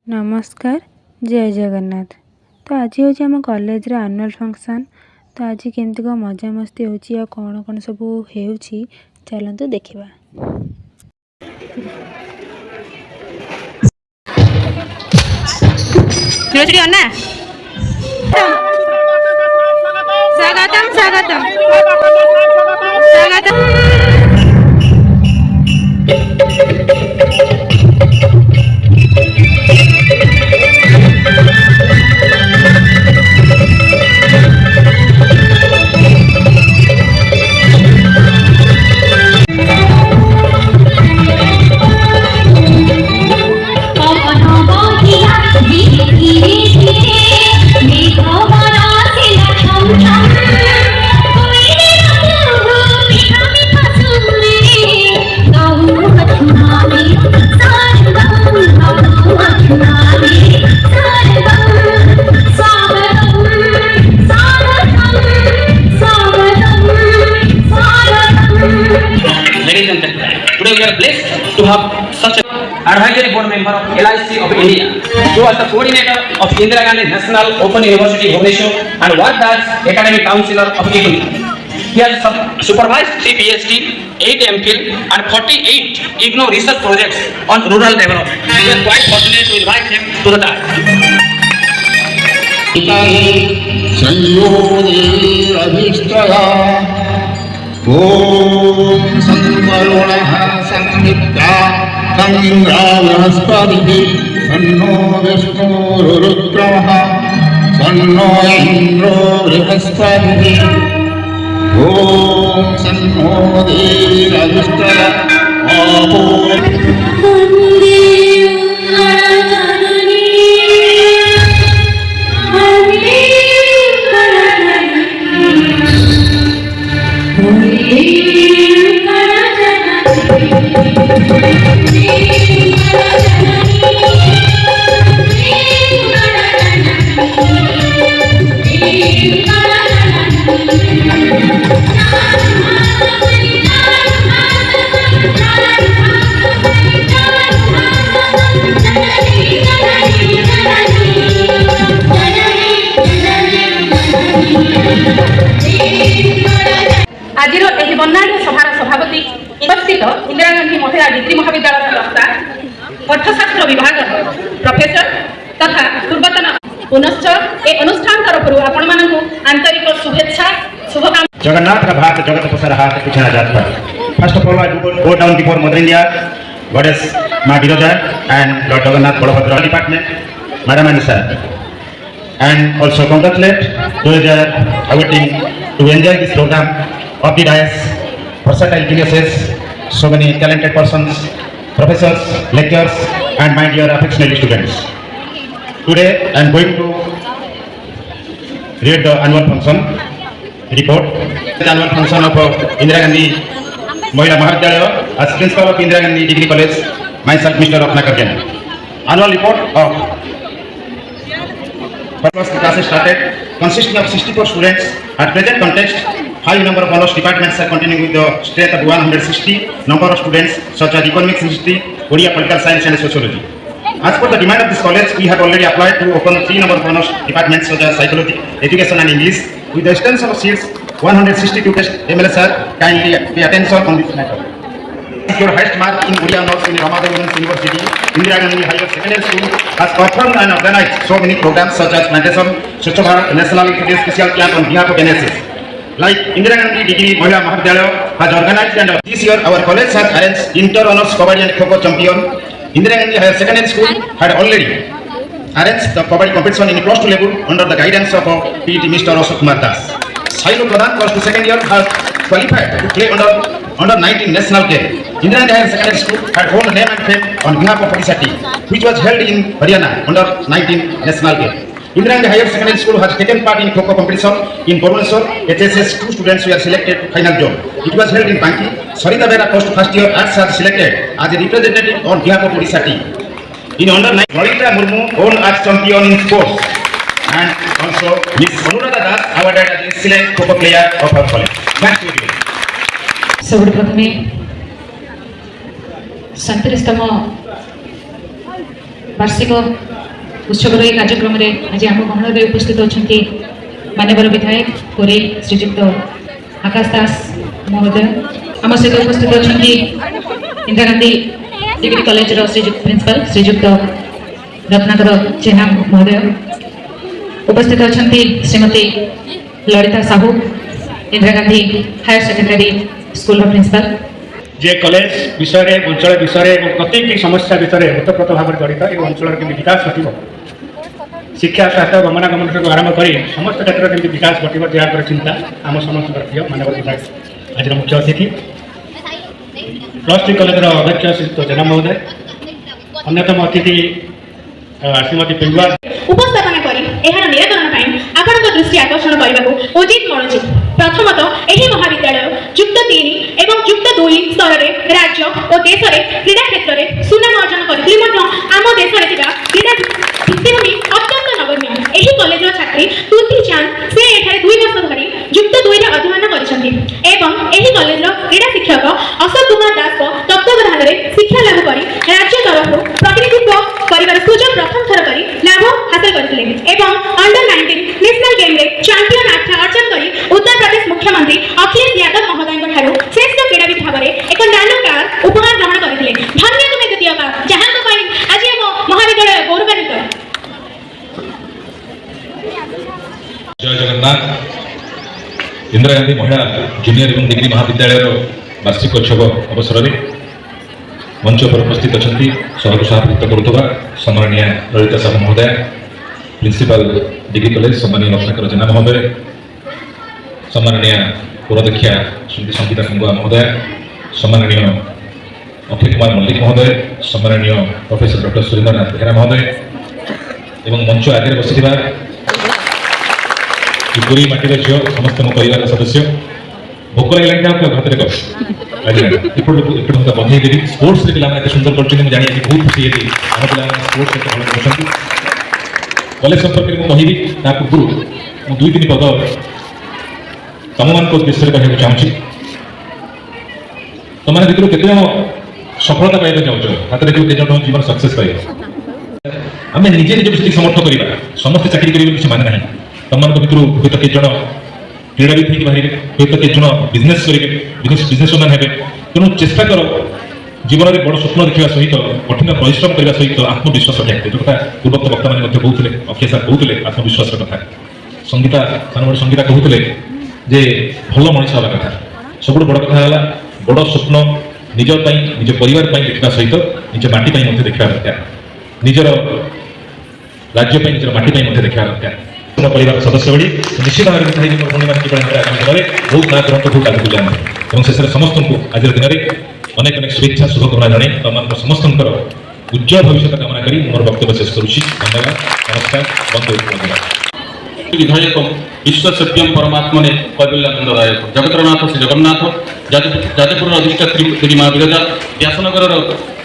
नमस्कार जय जगन्नाथ। तो आज हूँ आम कॉलेज रे एनुअल फंक्शन। तो आज केमती कौन मजा मस्ती होची आ कौन कौन सब होची चलतु देखा। स्वागतम स्वागतम स्वागतम। Ladies and gentlemen, today we are blessed to have such an advisory board member of LIC of India, who was the coordinator of Indira Gandhi National Open University Bhubaneswar and worked as academic counselor of IGNOU. He has supervised 3 PhD, 8 MPhil and 48 IGNOU research projects on rural development. We are quite fortunate to invite him to the dais. ओम संवरुणः संवित्ता तंद्रा बृहस्पतिः सन्नो विष्णुरुरुक्रमः सन्नो इंद्रो बृहस्पतिः ओम सन्नो देवीरविष्टः आज बर्णाढ़ सभार सभापति उपस्थित इंदिरा गांधी महिला degree महाविद्यालय वक्ता अर्थशास्त्र विभाग प्रोफेसर तथा पूर्वतन पुनश्च ए अनुष्ठान तरफ आपण मानकु आंतरिक शुभेच्छा शुभकामना। जगन्नाथ का भात जगत पसार हाथ पूछना जाता है। First of all I go down before mother India goddess मां Viraja and Lord Jagannath Balabhadra department madam and sir and also congratulate those who are waiting to enjoy this program of the dais, versatile geniuses, so many talented persons, professors, lecturers and my dear affectionate students. Today I am going to read the annual function report. The annual function of Indira Gandhi Mahila Mahavidyalaya as principal of Indira Gandhi Degree College, myself Mr. Ratnakar Jain. Annual report of first classes started consisting of 64 students. At present context, high number of honors departments are continuing with the strength of 160 number of students such as economics, history, Odia, political science and sociology. As per the demand of this college, we have already applied to open 3 number of honors departments such as psychology, education and English. With the extension of seats, 162 test MLS sir kindly pay attention on this matter. Your highest mark in Odia honors in Ramadhan Women's University, Indira Gandhi Higher Secondary School has performed and organized so many programs such as Meditation, Swachh Bharat, National Integrated Special Camp on behalf of NSS. Like Indira Gandhi Degree Mahila Mahavidyalaya has organized and this year our college has arranged Inter Honors Kabaddi and Kho-Kho champion. Indira Gandhi Higher Secondary School had already arranged the Kabaddi competition in plus 2 level under the guidance of PT Mr. Ashok Kumar Das. Sailu Pradhan plus 2 second year has qualified to play under 19 national game. Indira Gandhi Higher Secondary School had won name and fame on behalf of Odisha team, which was held in Haryana under 19 national game. Indira Gandhi Higher Secondary School has taken part in Kho-Kho competition in Bhubaneswar. HSS 2 students were selected to final job. It was held in Banki. Sarita Bera post first year arts was selected as a representative on behalf of Odisha team. In under 9, Lalita Murmu won as champion in sports, and also Miss Anuradha Das awarded as excellent Kho-Kho player of her college. Thank you. सर्वप्रथमे 37तम वार्षिक उत्सवर ये कार्यक्रम में आज आम गहन में उपस्थित अच्छा मानवर विधायक कोरे श्रीजुक्त आकाश दास महोदय आम सहित उपस्थित अच्छा Indira Gandhi degree college Shriyukta principal Shriyukta Ratnakar Jena महोदय उपस्थित अच्छा Shrimati Lalita Sahu Indira Gandhi higher secondary school principal जे कॉलेज विषय अंचल विषय प्रत्येक समस्या विषय ओतप्रोत भाव में जड़ित ये अंचल के विकास घट शिक्षा स्वास्थ्य गमनागमन ठाक आरंभ कर समस्त क्षेत्र में विकास घट जहाँ चिंता आम समस्त प्रिय मानव विभाग आज मुख्य अतिथि +3 कॉलेज अध्यक्ष श्रीयुक्त जेना महोदय अन्यतम अतिथि श्रीमती पिंगुआ उपस्थापन कर निराकरण आपण दृष्टि आकर्षण करने को उचित मणुची प्रथमतः यही महाविद्यालय युक्त 3 एवं युक्त 2 स्तर में राज्य और देश में क्रीड़ा क्षेत्र में सुनाम अर्जन करती आम देश में क्रीड़ा भित्तिभूमि अत्यंत नगण्य यही कॉलेज छात्री तुलसी चांद से एठारे 2 वर्ष धरी युक्त 2 अध्ययन कर कॉलेज क्रीड़ा शिक्षक अशोक कुमार दास तत्वावधान में शिक्षा लाभ कर राज्य तरफ प्रतिनिधित्व कर सुजोग प्रथम थर कर लाभ हासिल करते अंडर 19 नेशनल गेम रे चैंपियन अर्जन कर उत्तर प्रदेश मुख्यमंत्री अखिलेश यादव महोदय श्रेष्ठ क्रीड़ाविद भाव में एक नानो कार उपहार ग्रहण करते धन्य तुम्हें द्वितीय कार जहाँ आज आम महाविद्यालय गौरवान्वित। जय जगन्नाथ। इंदिरा गांधी महिला जूनियर एवं डिग्री महाविद्यालय वार्षिक उत्सव अवसर में मंच पर उपस्थित अच्छा सहयोग सहायता करुवा सम्माननीय ललिता साहू महोदय प्रिंसिपल डिग्री कॉलेज सम्मानीय रत्नाकर जेना महोदय सम्माननीय पुराध्यक्षा श्रीमती संगीता पिंगुआ महोदय सम्माननीय अक्षय कुमार मल्लिक महोदय सम्माननीय प्रोफेसर डॉक्टर सुरेंद्र नाथ बेहेरा महोदय एवं मंच आगे बसी पूरी माटीर झील समस्त मो परिवार सदस्य भोक लगे हाथ में बधे देवी स्पोर्ट्स पे सुंदर कर जानी बहुत खुशी है आम पे स्पोर्ट्स भल कर कॉलेज संपर्क में कहबी ता पूर्व मुझे 2-3 पद तुम मान उद्देश्य कहना चाहूँगी तुम मैंने भर केत सफलता पाइबा चाहूँ हाथ देखो के जीवन सक्सेस पाइबा आम निजे निजे समर्थ करवा समस्त चाकरी करेंगे किसी माने ना तुम भर हूँ केत क्रीड़ाविद हो बाहर हूँ केत बिजनेस करेंगे बिजनेसमैन हे तेणु चेष्टा कर जीवन में बड़ स्वप्न देखा सहित कठिन परिश्रम करने सहित आत्मविश्वास रखा जो कथा पूर्वत वक्ता मैंने कहते अक्षय सार कहते आत्मविश्वास कथा संगीता सानबड़ संगीता कहते जे भल मनीष हवा कथा सब बड़ कथा है बड़ स्वप्न निज निज परिवार देखा सहित निज माटी देखा दरकार निजर राज्य निजर माटी देखा दरकार परिवार सदस्य बड़ी निश्चित भाव में चाहिए भूमि मान बहुत ना करते बहुत आगे जाते और शेष समस्त को आज दिन में अनेक अनेक शुभेच्छा शुभकामना जन तुम समस्त उज्जवल भविष्य कामना करी मोर वक्तव्य शेष करुच्ची। धन्यवाद नमस्कार बंद विधायक विश्वसभ्यम परमात्मने कैबल्यानंद दायक जगतरनाथ श्री जगन्नाथ जाजपुर अधिष्ठात्री देवी माँ विरजा व्यासनगर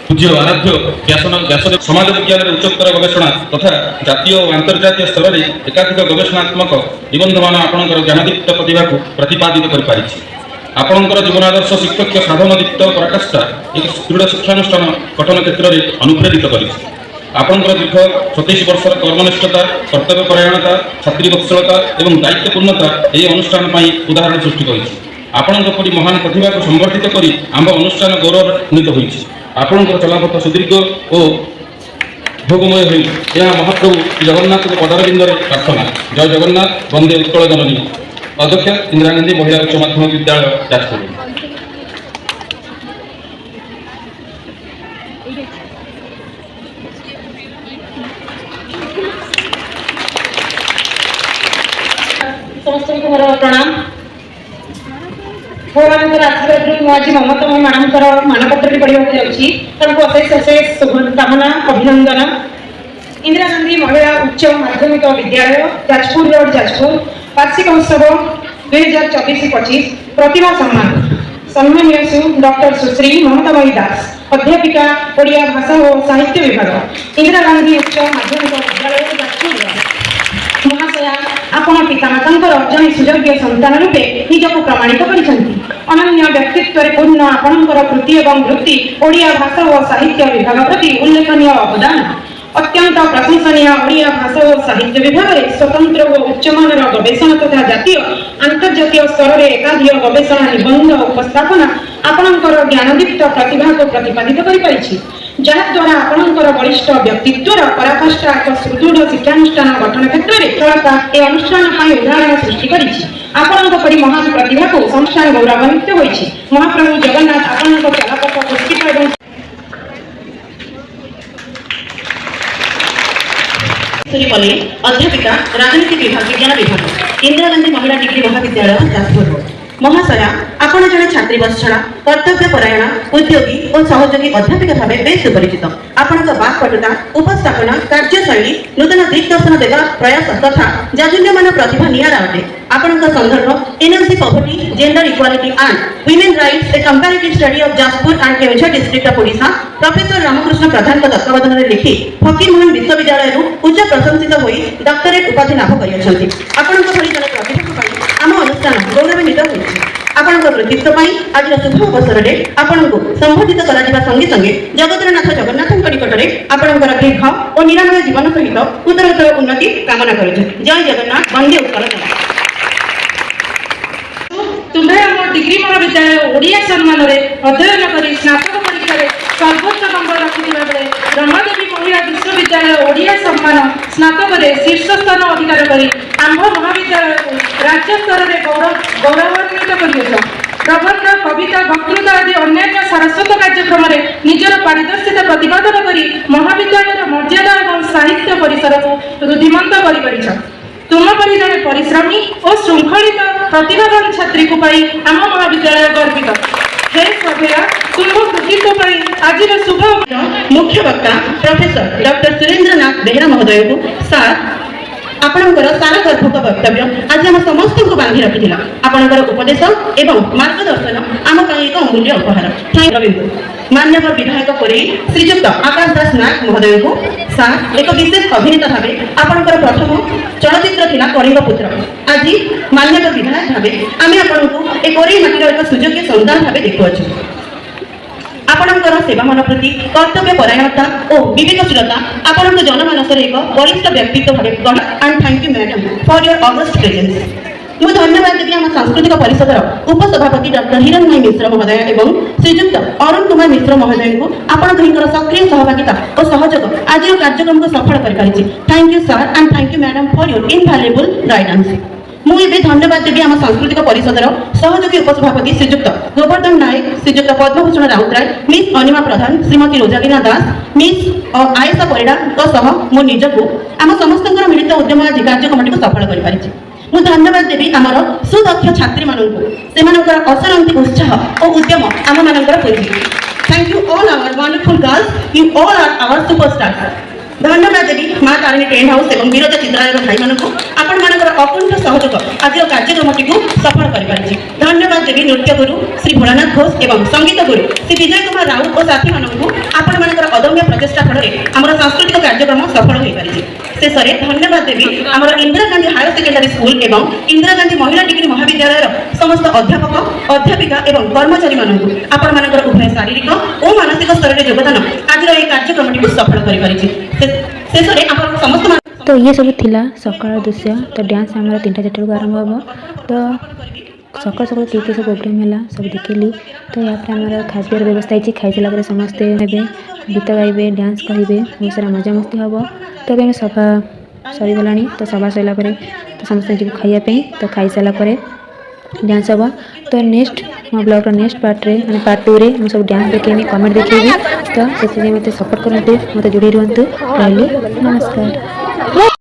पूज्य आराध्य व्यासदेव समाज विज्ञान उच्चतर गवेषणा तथा जातीय और अंतर्जातीय स्तर में एकाधिक गवेषणात्मक निबंधमान आपणकर ज्ञानदीप्त प्रतिभा को प्रतिपादित कर आपणकर जीवनादर्श शिक्षक साधनदीप्त पराकाष्ठा एक सुदृढ़ शिक्षानुष्ठान गठन क्षेत्र में अनुप्रेरित कर आपणकर दीर्घ 27 वर्षर कर्मनिष्ठता कर्तव्यपरायणता छात्रीवत्सलता और दायित्वपूर्णता यह अनुष्ठान उदाहरण सृष्टि कर आपणपरी महान प्रतिभा को संवर्धित कर आम अनुष्ठान गौरवान्वित होती आपणकर चलापथ सुदीर्घ और भोगमय हुई यह महाप्रभु जगन्नाथ पदारविंद प्रार्थना। जय जगन्नाथ वंदे उत्कल जननी। अध्यक्ष इंदिरा गांधी महिला उच्च माध्यमिक विद्यालय जाजपुर। समस्त को मोर प्रणाम। भगवान आशीर्वाद आज ममता मैडम मानपत्र पढ़ा अशेष अशेष शुभकामना अभिनंदन। इंदिरा गांधी महिला उच्च माध्यमिक विद्यालय जाजपुर रोड जाजपुर वार्षिक उत्सव 2024-25 प्रतिभा सम्मान सम्मानीय सु डॉक्टर सुश्री ममतामयी दास अध्यापिका ओडिया भाषा और साहित्य विभाग इंदिरा गांधी उच्च माध्यमिक विद्यालय जाजपुर महाशया आपण पितामाता जन सुयोग्य संतान रूपे निजक प्रमाणित करन्य व्यक्तित्व पूर्ण आपणकर कृति और वृत्ति ओडिया भाषा और साहित्य विभाग प्रति उल्लेखनीय अवदान अत्यंत प्रशंसनीय ओडिया भाषा और साहित्य विभाग में स्वतंत्र और उच्चमानर गवेषणा तथा जातीय अंतर्जातीय स्तर में एकाधिक गवेषणा निबंध उपस्थापना आपणकर ज्ञानदीप्त प्रतिभा को प्रतिपादित करिपारिछि जहाद्वारा आपणकर वरिष्ठ व्यक्तित्वर पराकाष्ठा एक सुदृढ़ शिक्षानुष्ठान गठन क्षेत्र में सफलता ए अनुष्ठान पर उदाहरण सृष्टि करिछि आपणक परि महान प्रतिभा को संस्थान गौरवान्वित होइछि महाप्रभु जगन्नाथ आपणक चलापथ पुष्पित एवं अध्यापिका राजनीति विभाग विज्ञान विभाग इंदिरा गांधी महिला डिग्री महाविद्यालय जाजपुर महाशया आपण जड़े छात्री वत्सला कर्तव्य परायण उद्योगी और सहयोगी अध्यापिका भाव बेस सुपरिचित आपण बाक्पटुता उपस्थापना कार्यशैली नूतन दिग्दर्शन देवा प्रयास तथा जाजुल्यमान प्रतिभा निरा अटे आपण संदर्भ energy poverty gender equality and women rights a comparative study of Jashpur and Keonjhar district of Odisha professor Ramakrishna Pradhan तत्वावधान में लिखि फकीरमोहन विश्वविद्यालय उच्च प्रशंसित होई डॉक्टरेट उपाधि लाभ करियछन्ति आपणक भली जने प्रतिभा आम अनुष्ठान गौरवान्वित होइछि आपणक कृतित्व आज शुभ अवसर में आपन को संबोधित करा संगे संगे जगतरनाथ जगन्नाथ निकट में आपणकर दीर्घ और निरामय जीवन सहित उत्तरोत्तर उन्नति कामना करुछु जय जगन्नाथ वंदे उत्कल तुम्हें आम डिग्री महाविद्यालय ओडिया सम्मान अध्ययन कर स्नातक परीक्षा सर्वोच्च नंबर रखिथिबा बेले ब्रह्मदेवी महिला विश्वविद्यालय ओडिया सम्मान स्नातक शीर्ष स्थान अधिकार करी आंभ महाविद्यालय को राज्य स्तर में गौरवान्वित कर प्रबंध कविता वक्तृता आदि अन्य सारस्वत कार्यक्रम में निजर पारदर्शिता प्रतिपादन कर महाविद्यालय मर्यादा और साहित्य परिसर को रुद्धिमंत कर तुम परि जड़े परिश्रमी और श्रृंखलित प्रतिभावान छात्री को पाई आम महाविद्यालय गर्वित हे सभ्या तुम कृतित्व आज शुभ मुख्य वक्ता प्रोफेसर डॉक्टर सुरेंद्रनाथ बेहरा महोदय को सार आपणकर सारा गर्भक वक्तव्य आज आम समस्त को बांधि रखी आपणकर उपदेश एवं मार्गदर्शन आम एक अमूल्य उपहार थैंक रविंद्र मान्यवर विधायक कोरे श्रीजुक्त आकाश दास नायक महोदय को सार एक विशेष अभिनेता भाव आपणकर प्रथम चलचित्र थिला कलिंग पुत्र आज मान्यवर विधायक भाव आम आपको ए कोरे माटीर एक सुयोग्य संतान भाव देखुछु आपणकर सेवा मन प्रति कर्तव्य परायणता और विवेकशीलता आपण जनमानस एक वरिष्ठ व्यक्तित्व भाव and thank you madam for your August presence मु धन्यवाद देवी आम सांस्कृतिक परिषदर उपसभापति डॉक्टर हिरणमय मिश्र महोदय एवं श्रीजुक्त अरुण कुमार मिश्र महोदय को आपण दुहींकर सक्रिय सहभागिता और सहयोग आज कार्यक्रम को सफल कर thank you sir and thank you madam for your invaluable guidance मुझे धन्यवाद देवी आम सांस्कृतिक परिषदर सहयोगी उपसभापति Shriyukta Gobardhan Nayak Shriyukta Padmabhushan Routray miss Anima Pradhan Shrimati Rosalina Das miss Ayesha Parida मो निज को आम समस्त मिलित उद्यम आज कार्यक्रम को सफल कर मु धन्यवाद देवी आमर सुदक्ष छात्री मानक असरंती उत्साह और उद्यम आम मानकर thank you all our wonderful girls you all are our superstars धन्यवाद देवी माँ तारिणी टेंट हाउस और विरजा चित्रालय भाई मानक आपण मानकर अकुंठ सहयोग आज कार्यक्रम टी सफल कर धन्यवाद देवी नृत्य गुरु श्री भोलानाथ घोष एवं संगीत गुरु श्री विजय कुमार राउत और साथी मानक आपण मानकर अदम्य प्रचेषा फल आम सांस्कृतिक कार्यक्रम सफल हो पारि शेष में धन्यवाद देवी आम Indira Gandhi higher secondary school एवं इंदिरा गांधी महिला डिग्री महाविद्यालय समस्त अध्यापक अध्यापिका एवं कर्मचारी मानक आपण मानकर उभय शारीरिक और मानसिक स्तर में योगदान आज कार्यक्रम टी सफल कर तो ये सब थिला सकाळ दृश्य तो डांस आमर 3टा 4टा को आरंभ हम तो सकाळ सकाळ के सब प्रोग्राम है सब देखली तो यहाँ पर आमर खाद्यर व्यवस्था है खाई सारा समस्ते हेबे गीत गाइबे डांस करेंगे बहुत सारा मजा मस्ती हम तो अभी सभा सरीगला तो सभा सरला तो समस्त जी खायापी तो खाई सारापर डांस हम तो नेक्स्ट मो ब्लॉग नेक्स्ट पार्ट रे मैंने पार्ट 2 रे मुझे सब डांस देखेबी कमेंट देखेबी तो से मत सपोर्ट करते मत जोड़ी रुहतु रही नमस्कार।